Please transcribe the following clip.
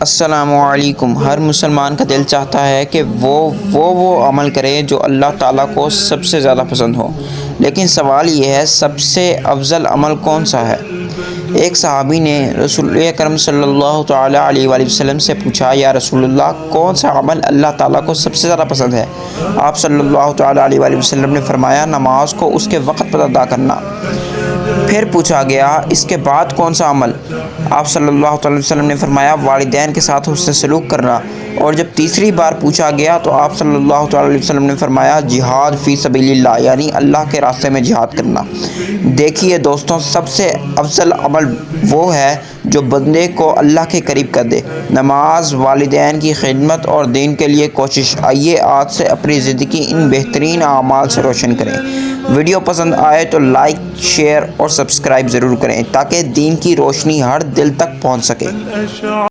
अस्सलामुअलैकुम। हर मुसलमान का दिल चाहता है कि वो अमल करे जो अल्लाह ताला को सबसे ज़्यादा पसंद हो। लेकिन सवाल ये है, सबसे अफजल अमल कौन सा है? एक सहाबी ने रसूल अकरम सल्लल्लाहु ताला अलैहि वसल्लम से पूछा, या रसूलल्लाह, कौन सा अमल अल्लाह ताला को सबसे ज़्यादा पसंद है? आप सल्लल्लाहु ताला अलैहि वसल्लम ने फरमाया, नमाज को उसके वक़्त पर अदा करना। फिर पूछा गया, इसके बाद कौन सा अमल? आप सल्लल्लाहु अलैहि वसल्लम ने फरमाया, वालिदैन के साथ हुस्न सलूक करना। और जब तीसरी बार पूछा गया तो आप सल्लल्लाहु अलैहि वसल्लम ने फरमाया, जिहाद फ़ी सबीलिल्लाह, यानी अल्लाह के रास्ते में जिहाद करना। देखिए दोस्तों, सबसे अफजल अमल वो है जो बंदे को अल्लाह के करीब कर दे। नमाज, वालिदैन की खिदमत और दीन के लिए कोशिश। आइए आज से अपनी ज़िंदगी इन बेहतरीन आमाल से रोशन करें। वीडियो पसंद आए तो लाइक, शेयर और सब्सक्राइब ज़रूर करें ताकि दीन की रोशनी हर दिल तक पहुंच सके।